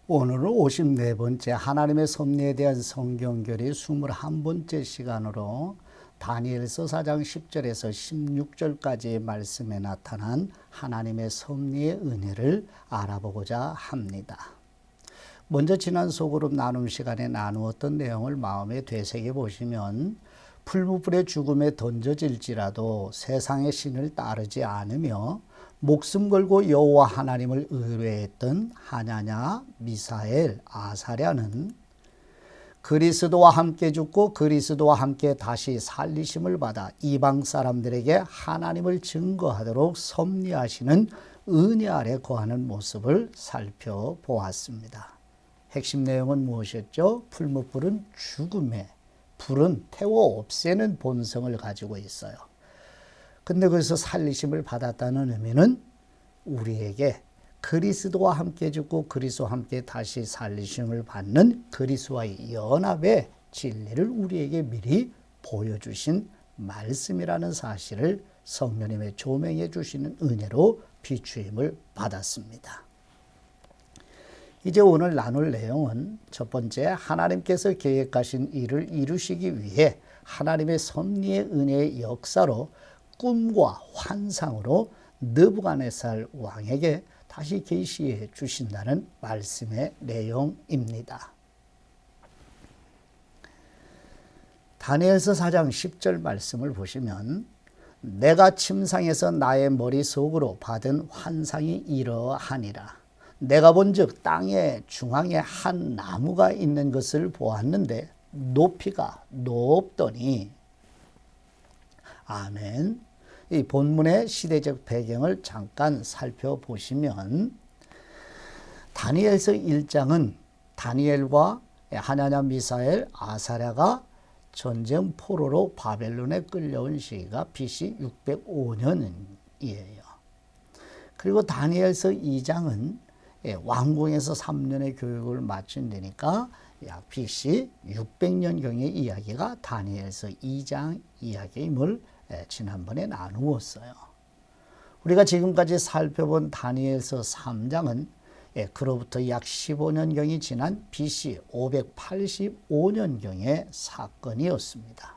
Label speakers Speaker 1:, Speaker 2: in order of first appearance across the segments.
Speaker 1: 오늘은 54번째 하나님의 섭리에 대한 성경교리 21번째 시간으로 다니엘서 4장 10절에서 16절까지의 말씀에 나타난 하나님의 섭리의 은혜를 알아보고자 합니다. 먼저 지난 소그룹 나눔 시간에 나누었던 내용을 마음에 되새겨 보시면 풀무불의 죽음에 던져질지라도 세상의 신을 따르지 않으며 목숨 걸고 여호와 하나님을 의뢰했던 하냐냐, 미사엘, 아사랴는 그리스도와 함께 죽고 그리스도와 함께 다시 살리심을 받아 이방 사람들에게 하나님을 증거하도록 섭리하시는 은혜 아래 거하는 모습을 살펴보았습니다. 핵심 내용은 무엇이었죠? 풀무불은 죽음에, 불은 태워 없애는 본성을 가지고 있어요. 근데 거기서 살리심을 받았다는 의미는 우리에게 그리스도와 함께 죽고 그리스도와 함께 다시 살리심을 받는 그리스도와의 연합의 진리를 우리에게 미리 보여주신 말씀이라는 사실을 성령님의 조명해 주시는 은혜로 비추임을 받았습니다. 이제 오늘 나눌 내용은 첫 번째, 하나님께서 계획하신 일을 이루시기 위해 하나님의 섭리의 은혜의 역사로 꿈과 환상으로 느부갓네살 왕에게 다시 계시해 주신다는 말씀의 내용입니다. 다니엘서 4장 10절 말씀을 보시면 내가 침상에서 나의 머릿속으로 받은 환상이 이러하니라. 내가 본즉 땅의 중앙에 한 나무가 있는 것을 보았는데 높이가 높더니 아멘. 이 본문의 시대적 배경을 잠깐 살펴보시면 다니엘서 1장은 다니엘과 하냐냐, 미사엘, 아사랴가 전쟁 포로로 바벨론에 끌려온 시기가 BC 605년이에요. 그리고 다니엘서 2장은 왕궁에서 3년의 교육을 마친 데니까 약 BC 600년경의 이야기가 다니엘서 2장 이야기임을 지난번에 나누었어요. 우리가 지금까지 살펴본 다니엘서 3장은 그로부터 약 15년경이 지난 BC 585년경의 사건이었습니다.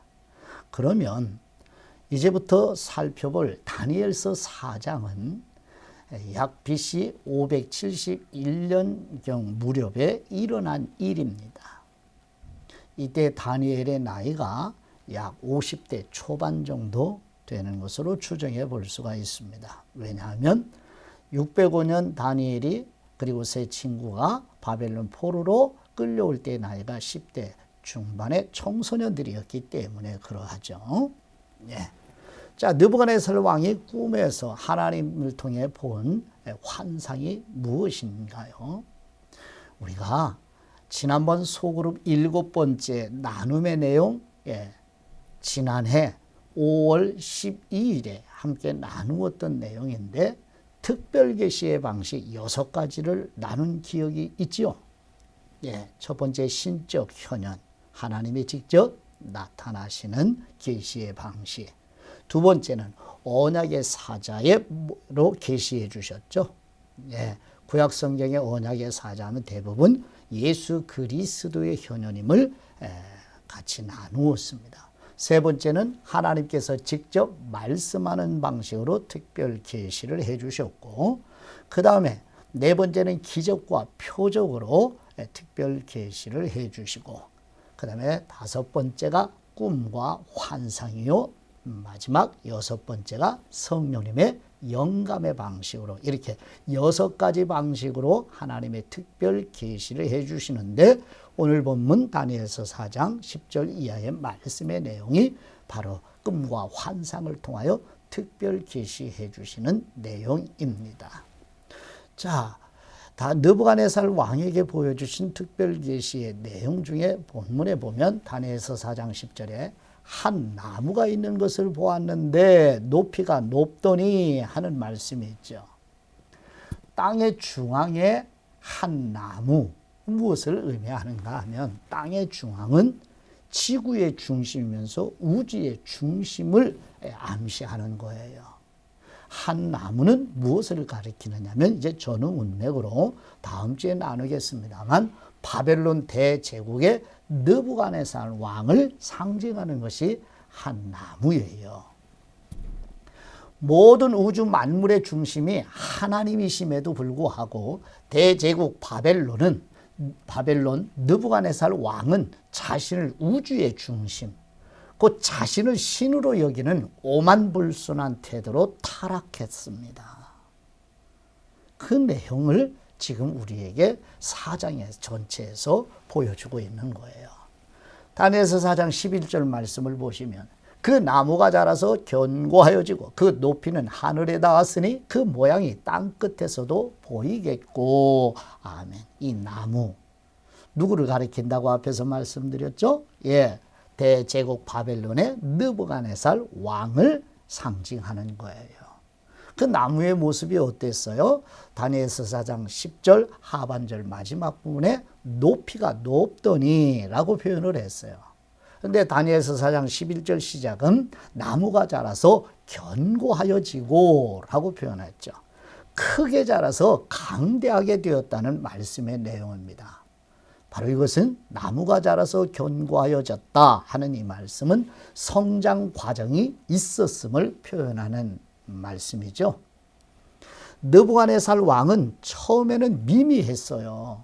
Speaker 1: 그러면 이제부터 살펴볼 다니엘서 4장은 약 BC 571년경 무렵에 일어난 일입니다. 이때 다니엘의 나이가 약 50대 초반 정도 되는 것으로 추정해 볼 수가 있습니다. 왜냐하면 605년 다니엘이 그리고 세 친구가 바벨론 포로로 끌려올 때 나이가 10대 중반의 청소년들이었기 때문에 그러하죠. 예. 자, 느부갓네살 왕이 꿈에서 하나님을 통해 본 환상이 무엇인가요? 우리가 지난번 소그룹 7번째 나눔의 내용, 지난해 5월 12일에 함께 나누었던 내용인데 특별 계시의 방식 6가지를 나눈 기억이 있지요. 첫 번째 신적 현현, 하나님이 직접 나타나시는 계시의 방식. 두 번째는 언약의 사자로 계시해 주셨죠. 구약 성경의 언약의 사자는 대부분 예수 그리스도의 현현임을 같이 나누었습니다. 세 번째는 하나님께서 직접 말씀하는 방식으로 특별 계시를 해 주셨고, 그 다음에 네 번째는 기적과 표적으로 특별 계시를 해 주시고, 그 다음에 다섯 번째가 꿈과 환상이요, 마지막 여섯 번째가 성령님의 영감의 방식으로, 이렇게 6가지 방식으로 하나님의 특별 계시를 해 주시는데, 오늘 본문 다니엘서 4장 10절 이하의 말씀의 내용이 바로 꿈과 환상을 통하여 특별 계시해 주시는 내용입니다. 자, 다 느부갓네살 왕에게 보여주신 특별 계시의 내용 중에 본문에 보면 다니엘서 4장 10절에 한 나무가 있는 것을 보았는데 높이가 높더니 하는 말씀이 있죠. 땅의 중앙에 한 나무, 무엇을 의미하는가 하면 땅의 중앙은 지구의 중심이면서 우주의 중심을 암시하는 거예요. 한 나무는 무엇을 가리키느냐면 이제 전후 문맥으로 다음 주에 나누겠습니다만 바벨론 대제국의 느부갓네살 왕을 상징하는 것이 한 나무예요. 모든 우주 만물의 중심이 하나님이심에도 불구하고 대제국 바벨론 느부갓네살 왕은 자신을 우주의 중심, 곧 자신을 신으로 여기는 오만불순한 태도로 타락했습니다. 그 내용을 지금 우리에게 4장의 전체에서 보여주고 있는 거예요. 다니엘서 4장 11절 말씀을 보시면 그 나무가 자라서 견고하여지고 그 높이는 하늘에 닿았으니 그 모양이 땅 끝에서도 보이겠고. 아멘. 이 나무 누구를 가리킨다고 앞에서 말씀드렸죠? 예, 대제국 바벨론의 느부갓네살 왕을 상징하는 거예요. 그 나무의 모습이 어땠어요? 다니엘서 4장 10절 하반절 마지막 부분에 높이가 높더니 라고 표현을 했어요. 그런데 다니엘서 4장 11절 시작은 나무가 자라서 견고하여지고 라고 표현했죠. 크게 자라서 강대하게 되었다는 말씀의 내용입니다. 바로 이것은 나무가 자라서 견고하여졌다 하는 이 말씀은 성장 과정이 있었음을 표현하는 말씀이죠. 느부갓네살 왕은 처음에는 미미했어요.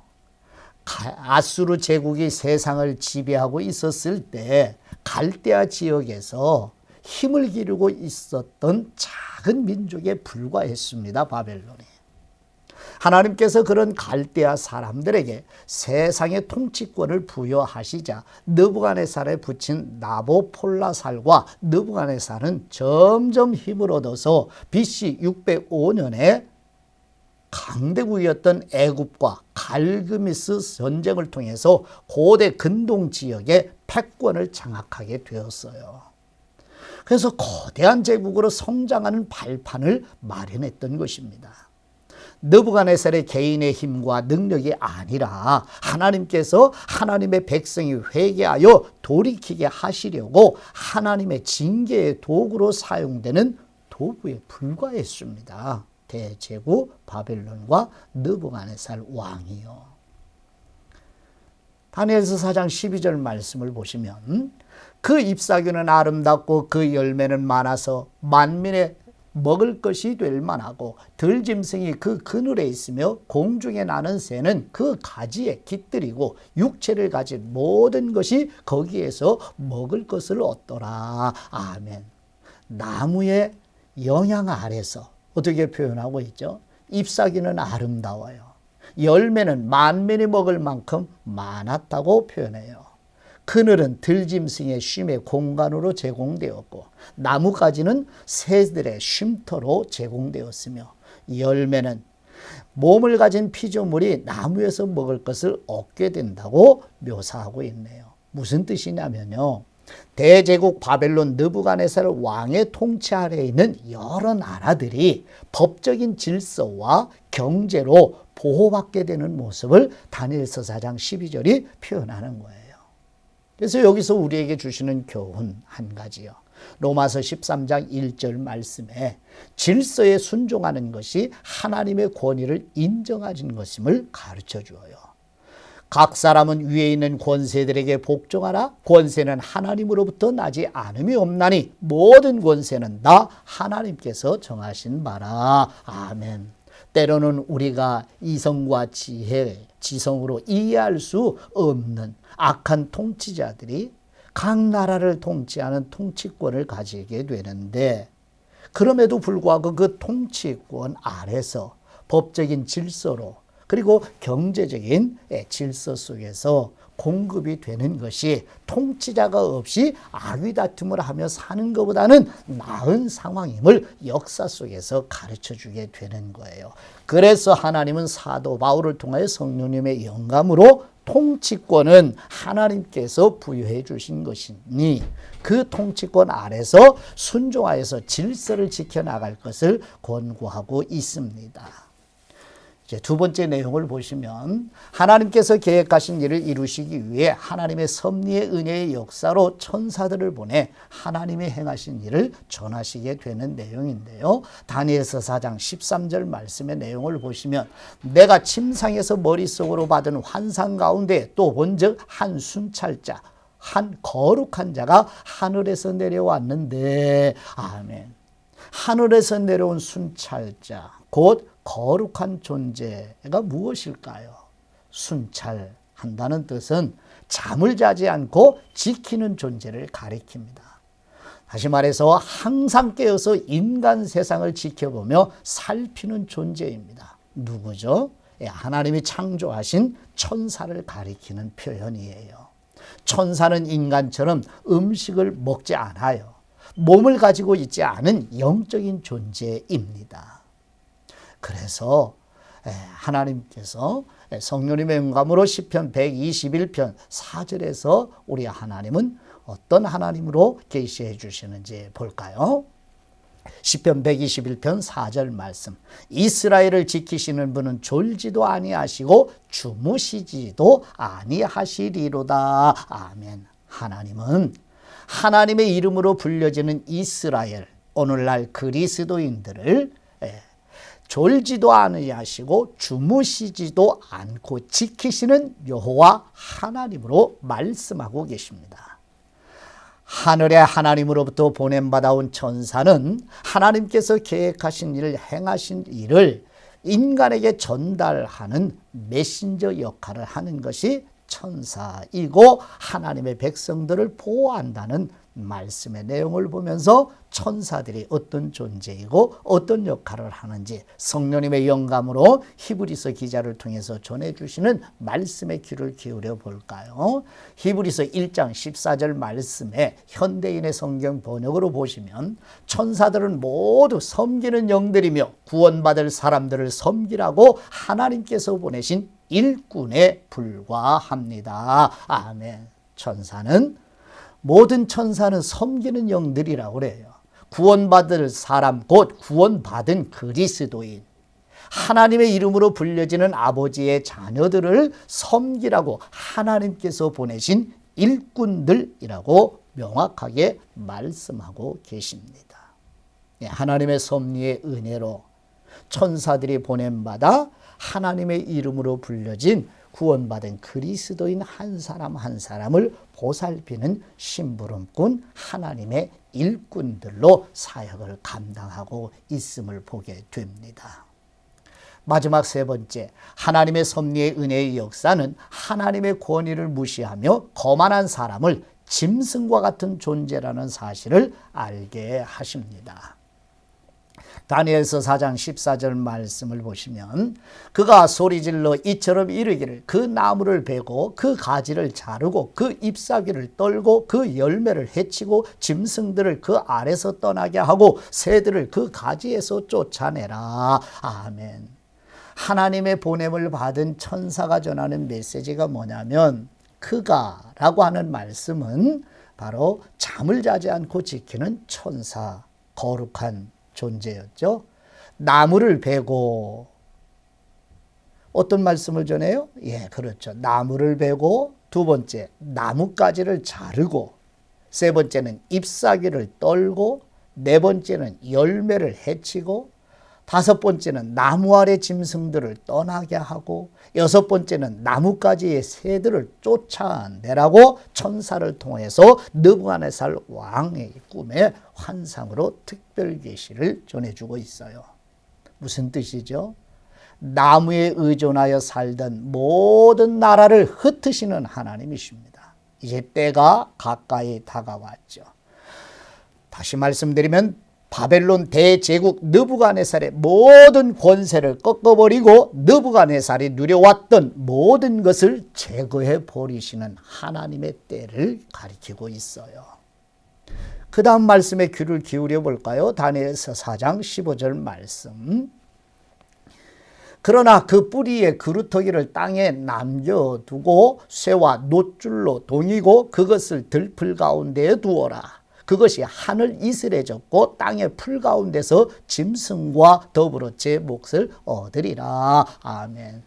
Speaker 1: 아수르 제국이 세상을 지배하고 있었을 때 갈대아 지역에서 힘을 기르고 있었던 작은 민족에 불과했습니다. 바벨론이. 하나님께서 그런 갈대아 사람들에게 세상의 통치권을 부여하시자 느부갓네살에 붙인 나보폴라살과 느부갓네살은 점점 힘을 얻어서 BC 605년에 강대국이었던 애굽과 갈그미스 전쟁을 통해서 고대 근동 지역의 패권을 장악하게 되었어요. 그래서 거대한 제국으로 성장하는 발판을 마련했던 것입니다. 느부갓네살의 개인의 힘과 능력이 아니라 하나님께서 하나님의 백성이 회개하여 돌이키게 하시려고 하나님의 징계의 도구로 사용되는 도구에 불과했습니다. 대제국 바벨론과 느부갓네살 왕이요. 다니엘서 4장 12절 말씀을 보시면 그 잎사귀는 아름답고 그 열매는 많아서 만민의 먹을 것이 될 만하고 들짐승이 그 그늘에 있으며 공중에 나는 새는 그 가지에 깃들이고 육체를 가진 모든 것이 거기에서 먹을 것을 얻더라. 아멘. 나무의 영향 아래서 어떻게 표현하고 있죠? 잎사귀는 아름다워요. 열매는 만민이 먹을 만큼 많았다고 표현해요. 그늘은 들짐승의 쉼의 공간으로 제공되었고 나무가지는 새들의 쉼터로 제공되었으며 열매는 몸을 가진 피조물이 나무에서 먹을 것을 얻게 된다고 묘사하고 있네요. 무슨 뜻이냐면요. 대제국 바벨론 느부갓네살 왕의 통치 아래에 있는 여러 나라들이 법적인 질서와 경제로 보호받게 되는 모습을 다니엘서 4장 12절이 표현하는 거예요. 그래서 여기서 우리에게 주시는 교훈 한 가지요. 로마서 13장 1절 말씀에 질서에 순종하는 것이 하나님의 권위를 인정하는 것임을 가르쳐 주어요. 각 사람은 위에 있는 권세들에게 복종하라. 권세는 하나님으로부터 나지 않음이 없나니 모든 권세는 다 하나님께서 정하신 바라. 아멘. 때로는 우리가 이성과 지성으로 이해할 수 없는 악한 통치자들이 각 나라를 통치하는 통치권을 가지게 되는데 그럼에도 불구하고 그 통치권 아래서 법적인 질서로 그리고 경제적인 질서 속에서 공급이 되는 것이 통치자가 없이 아귀다툼을 하며 사는 것보다는 나은 상황임을 역사 속에서 가르쳐주게 되는 거예요. 그래서 하나님은 사도 바울을 통하여 성령님의 영감으로 통치권은 하나님께서 부여해 주신 것이니 그 통치권 아래서 순종하여서 질서를 지켜나갈 것을 권고하고 있습니다. 이제 두 번째 내용을 보시면 하나님께서 계획하신 일을 이루시기 위해 하나님의 섭리의 은혜의 역사로 천사들을 보내 하나님이 행하신 일을 전하시게 되는 내용인데요. 다니엘서 4장 13절 말씀의 내용을 보시면 내가 침상에서 머릿속으로 받은 환상 가운데 또 본즉 한 순찰자 한 거룩한 자가 하늘에서 내려왔는데 아멘. 하늘에서 내려온 순찰자 곧 거룩한 존재가 무엇일까요? 순찰한다는 뜻은 잠을 자지 않고 지키는 존재를 가리킵니다. 다시 말해서 항상 깨어서 인간 세상을 지켜보며 살피는 존재입니다. 누구죠? 하나님이 창조하신 천사를 가리키는 표현이에요. 천사는 인간처럼 음식을 먹지 않아요. 몸을 가지고 있지 않은 영적인 존재입니다. 그래서 하나님께서 성령님의 영감으로 시편 121편 4절에서 우리 하나님은 어떤 하나님으로 계시해 주시는지 볼까요? 시편 121편 4절 말씀. 이스라엘을 지키시는 분은 졸지도 아니하시고 주무시지도 아니하시리로다. 아멘. 하나님은 하나님의 이름으로 불려지는 이스라엘, 오늘날 그리스도인들을 졸지도 아니하시고 주무시지도 않고 지키시는 여호와 하나님으로 말씀하고 계십니다. 하늘의 하나님으로부터 보냄받아온 천사는 하나님께서 계획하신 일을 행하신 일을 인간에게 전달하는 메신저 역할을 하는 것이 천사이고 하나님의 백성들을 보호한다는 말씀의 내용을 보면서 천사들이 어떤 존재이고 어떤 역할을 하는지 성령님의 영감으로 히브리서 기자를 통해서 전해주시는 말씀에 귀를 기울여 볼까요? 히브리서 1장 14절 말씀에 현대인의 성경 번역으로 보시면 천사들은 모두 섬기는 영들이며 구원받을 사람들을 섬기라고 하나님께서 보내신 일꾼에 불과합니다. 아멘. 모든 천사는 섬기는 영들이라고 그래요. 구원받을 사람 곧 구원받은 그리스도인, 하나님의 이름으로 불려지는 아버지의 자녀들을 섬기라고 하나님께서 보내신 일꾼들이라고 명확하게 말씀하고 계십니다. 하나님의 섭리의 은혜로 천사들이 보냄받아 하나님의 이름으로 불려진 구원받은 그리스도인 한 사람 한 사람을 보살피는 심부름꾼 하나님의 일꾼들로 사역을 감당하고 있음을 보게 됩니다. 마지막 세 번째, 하나님의 섭리의 은혜의 역사는 하나님의 권위를 무시하며 거만한 사람을 짐승과 같은 존재라는 사실을 알게 하십니다. 다니엘서 4장 14절 말씀을 보시면 그가 소리질러 이처럼 이르기를 그 나무를 베고 그 가지를 자르고 그 잎사귀를 떨고 그 열매를 해치고 짐승들을 그 아래서 떠나게 하고 새들을 그 가지에서 쫓아내라. 아멘. 하나님의 보냄을 받은 천사가 전하는 메시지가 뭐냐면 그가 라고 하는 말씀은 바로 잠을 자지 않고 지키는 천사, 거룩한 존재였죠. 나무를 베고 어떤 말씀을 전해요? 예, 그렇죠. 나무를 베고 두 번째 나뭇가지를 자르고 세 번째는 잎사귀를 떨고 네 번째는 열매를 해치고 다섯 번째는 나무 아래 짐승들을 떠나게 하고 여섯 번째는 나뭇가지의 새들을 쫓아내라고 천사를 통해서 느부갓네살 왕의 꿈의 환상으로 특별 계시를 전해주고 있어요. 무슨 뜻이죠? 나무에 의존하여 살던 모든 나라를 흩으시는 하나님이십니다. 이제 때가 가까이 다가왔죠. 다시 말씀드리면 바벨론 대제국 느부갓네살의 모든 권세를 꺾어버리고 느부갓네살이 누려왔던 모든 것을 제거해 버리시는 하나님의 때를 가리키고 있어요. 그 다음 말씀에 귀를 기울여 볼까요? 다니엘서 4장 15절 말씀. 그러나 그 뿌리의 그루터기를 땅에 남겨두고 쇠와 놋줄로 동이고 그것을 들풀 가운데에 두어라. 그것이 하늘 이슬에 젖고 땅의 풀 가운데서 짐승과 더불어 제 몫을 얻으리라. 아멘.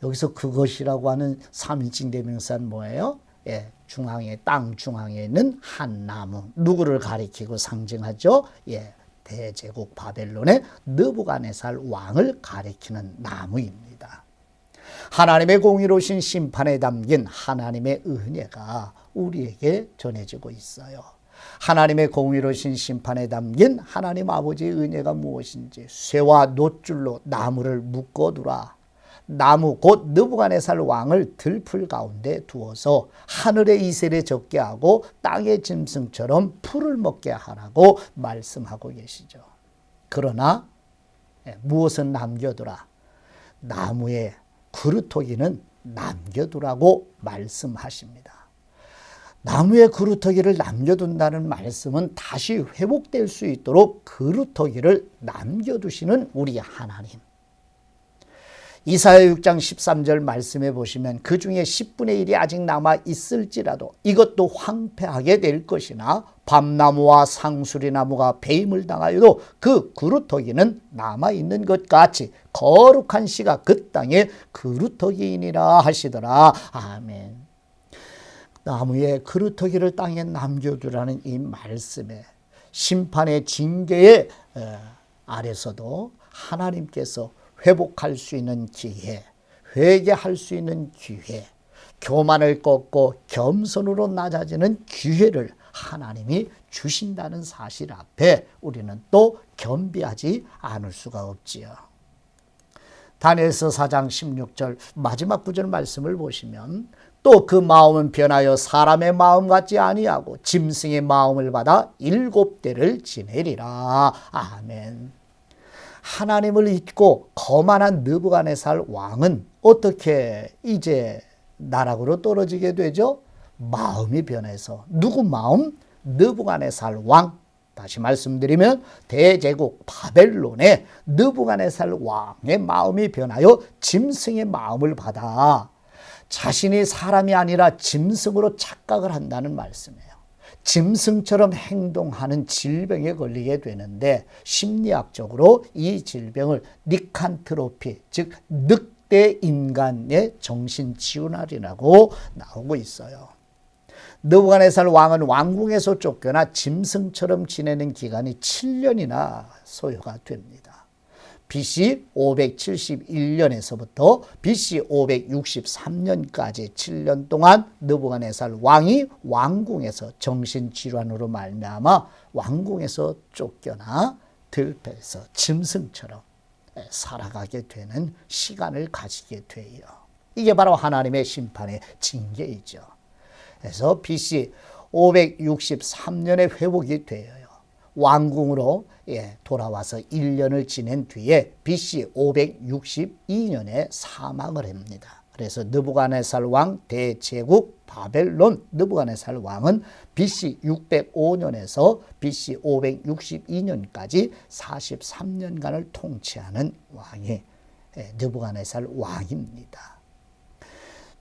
Speaker 1: 여기서 그것이라고 하는 삼위일체 대명사는 뭐예요? 예, 중앙에, 땅 중앙에 있는 한 나무. 누구를 가리키고 상징하죠? 예, 대제국 바벨론의 느부갓네살 왕을 가리키는 나무입니다. 하나님의 공의로우신 심판에 담긴 하나님의 은혜가 우리에게 전해지고 있어요. 하나님의 공의로우신 심판에 담긴 하나님 아버지의 은혜가 무엇인지 쇠와 놋줄로 나무를 묶어두라. 나무 곧 느부갓네살 왕을 들풀 가운데 두어서 하늘의 이슬에 젖게 하고 땅의 짐승처럼 풀을 먹게 하라고 말씀하고 계시죠. 그러나 무엇은 남겨두라? 나무의 그루터기는 남겨두라고 말씀하십니다. 나무의 그루터기를 남겨둔다는 말씀은 다시 회복될 수 있도록 그루터기를 남겨두시는 우리 하나님. 이사야 6장 13절 말씀해 보시면 그 중에 10분의 1이 아직 남아 있을지라도 이것도 황폐하게 될 것이나 밤나무와 상수리나무가 배임을 당하여도 그 그루터기는 남아있는 것 같이 거룩한 씨가 그 땅에 그루터기이니라 하시더라. 아멘. 나무의 그루터기를 땅에 남겨두라는 이 말씀에 심판의 징계의 아래서도 하나님께서 회복할 수 있는 기회, 회개할 수 있는 기회, 교만을 꺾고 겸손으로 낮아지는 기회를 하나님이 주신다는 사실 앞에 우리는 또 겸비하지 않을 수가 없지요. 다니엘서 4장 16절 마지막 구절 말씀을 보시면 또 그 마음은 변하여 사람의 마음 같지 아니하고 짐승의 마음을 받아 7대를 지내리라. 아멘. 하나님을 잊고 거만한 느부갓네살 왕은 어떻게 이제 나락으로 떨어지게 되죠? 마음이 변해서. 누구 마음? 느부갓네살 왕. 다시 말씀드리면 대제국 바벨론의 느부갓네살 왕의 마음이 변하여 짐승의 마음을 받아 자신이 사람이 아니라 짐승으로 착각을 한다는 말씀이에요. 짐승처럼 행동하는 질병에 걸리게 되는데 심리학적으로 이 질병을 니칸트로피, 즉 늑대 인간의 정신지훈알이라고 나오고 있어요. 느부갓네살 왕은 왕궁에서 쫓겨나 짐승처럼 지내는 기간이 7년이나 소요가 됩니다. BC 571년에서부터 BC 563년까지 7년 동안 느부갓네살 왕이 왕궁에서 정신질환으로 말미암아 왕궁에서 쫓겨나 들배에서 짐승처럼 살아가게 되는 시간을 가지게 돼요. 이게 바로 하나님의 심판의 징계이죠. 그래서 BC 563년에 회복이 되어요. 왕궁으로 돌아와서 1년을 지낸 뒤에 BC 562년에 사망을 합니다. 그래서 느부갓네살 왕 대제국 바벨론 느부갓네살 왕은 BC 605년에서 BC 562년까지 43년간을 통치하는 왕이 느부갓네살 왕입니다.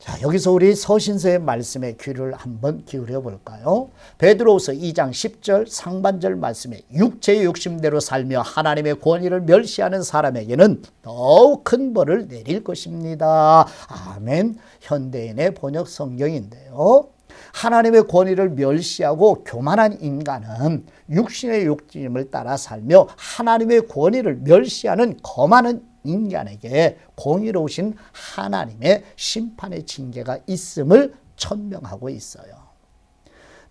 Speaker 1: 자, 여기서 우리 서신서의 말씀에 귀를 한번 기울여 볼까요? 베드로후서 2장 10절 상반절 말씀에 육체의 욕심대로 살며 하나님의 권위를 멸시하는 사람에게는 더욱 큰 벌을 내릴 것입니다. 아멘. 현대인의 번역 성경인데요. 하나님의 권위를 멸시하고 교만한 인간은 육신의 욕심을 따라 살며 하나님의 권위를 멸시하는 거만한 인간에게 공의로우신 하나님의 심판의 징계가 있음을 천명하고 있어요.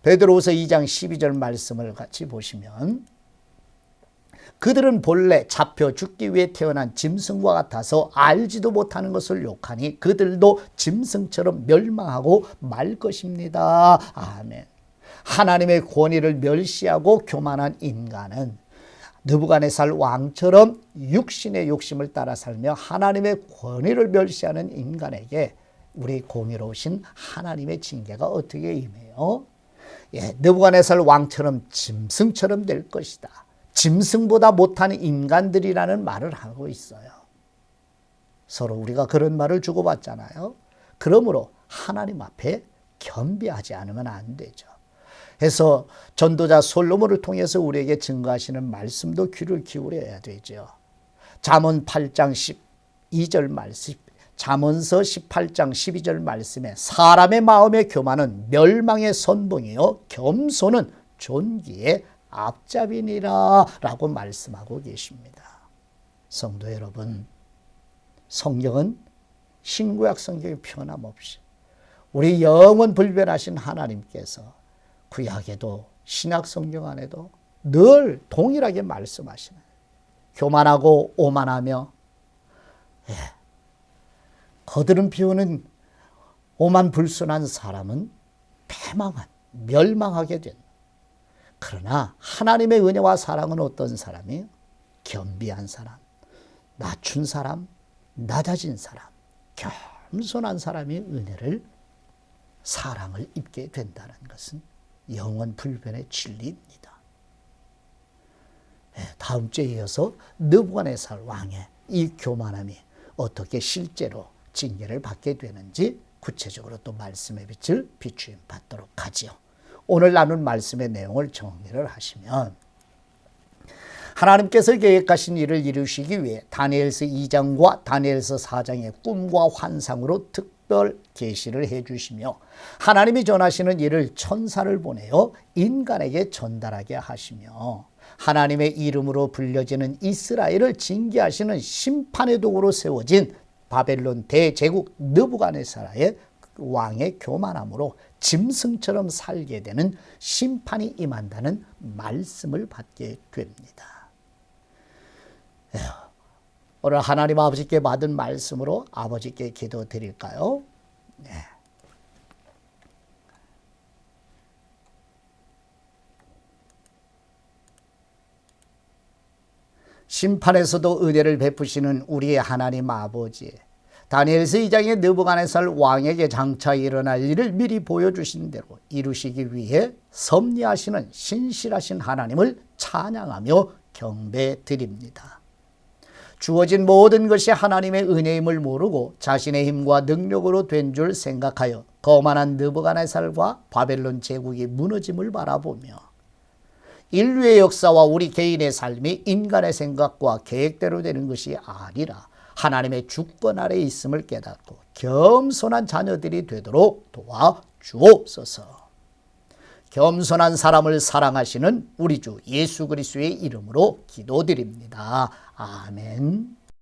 Speaker 1: 베드로후서 2장 12절 말씀을 같이 보시면 그들은 본래 잡혀 죽기 위해 태어난 짐승과 같아서 알지도 못하는 것을 욕하니 그들도 짐승처럼 멸망하고 말 것입니다. 아멘. 하나님의 권위를 멸시하고 교만한 인간은 느부갓네살 왕처럼 육신의 욕심을 따라 살며 하나님의 권위를 멸시하는 인간에게 우리 공의로우신 하나님의 징계가 어떻게 임해요? 느부갓네살 왕처럼 짐승처럼 될 것이다. 짐승보다 못한 인간들이라는 말을 하고 있어요. 서로 우리가 그런 말을 주고받잖아요. 그러므로 하나님 앞에 겸비하지 않으면 안 되죠. 해서 전도자 솔로몬을 통해서 우리에게 증거하시는 말씀도 귀를 기울여야 되죠. 잠언 8장 12절 말씀, 잠언서 18장 12절 말씀에 사람의 마음의 교만은 멸망의 선봉이요 겸손은 존귀의 앞잡이니라 라고 말씀하고 계십니다. 성도 여러분, 성경은 신구약 성경이 변함없이 우리 영원 불변하신 하나님께서 구약에도 신약 성경 안에도 늘 동일하게 말씀하시는, 교만하고 오만하며 거드름 피우는 오만불순한 사람은 패망한, 멸망하게 된다. 그러나 하나님의 은혜와 사랑은 어떤 사람이에요? 겸비한 사람, 낮춘 사람, 낮아진 사람, 겸손한 사람이 은혜를, 사랑을 입게 된다는 것은 영원 불변의 진리입니다. 다음 주에 이어서 느부갓네살 왕의 이 교만함이 어떻게 실제로 징계를 받게 되는지 구체적으로 또 말씀의 빛을 비추임 받도록 하지요. 오늘 나눈 말씀의 내용을 정리를 하시면, 하나님께서 계획하신 일을 이루시기 위해 다니엘서 2장과 다니엘서 4장의 꿈과 환상으로 특별 계시를 해주시며, 하나님이 전하시는 일을 천사를 보내어 인간에게 전달하게 하시며, 하나님의 이름으로 불려지는 이스라엘을 징계하시는 심판의 도구로 세워진 바벨론 대제국 느부갓네살의 왕의 교만함으로 짐승처럼 살게 되는 심판이 임한다는 말씀을 받게 됩니다. 오늘 하나님 아버지께 받은 말씀으로 아버지께 기도 드릴까요? 네. 심판에서도 은혜를 베푸시는 우리의 하나님 아버지, 다니엘서 2장의 느부갓네살 왕에게 장차 일어날 일을 미리 보여주신 대로 이루시기 위해 섭리하시는 신실하신 하나님을 찬양하며 경배드립니다. 주어진 모든 것이 하나님의 은혜임을 모르고 자신의 힘과 능력으로 된 줄 생각하여 거만한 느부갓네살과 바벨론 제국이 무너짐을 바라보며, 인류의 역사와 우리 개인의 삶이 인간의 생각과 계획대로 되는 것이 아니라 하나님의 주권 아래 있음을 깨닫고 겸손한 자녀들이 되도록 도와주옵소서. 겸손한 사람을 사랑하시는 우리 주 예수 그리스도의 이름으로 기도드립니다. 아멘.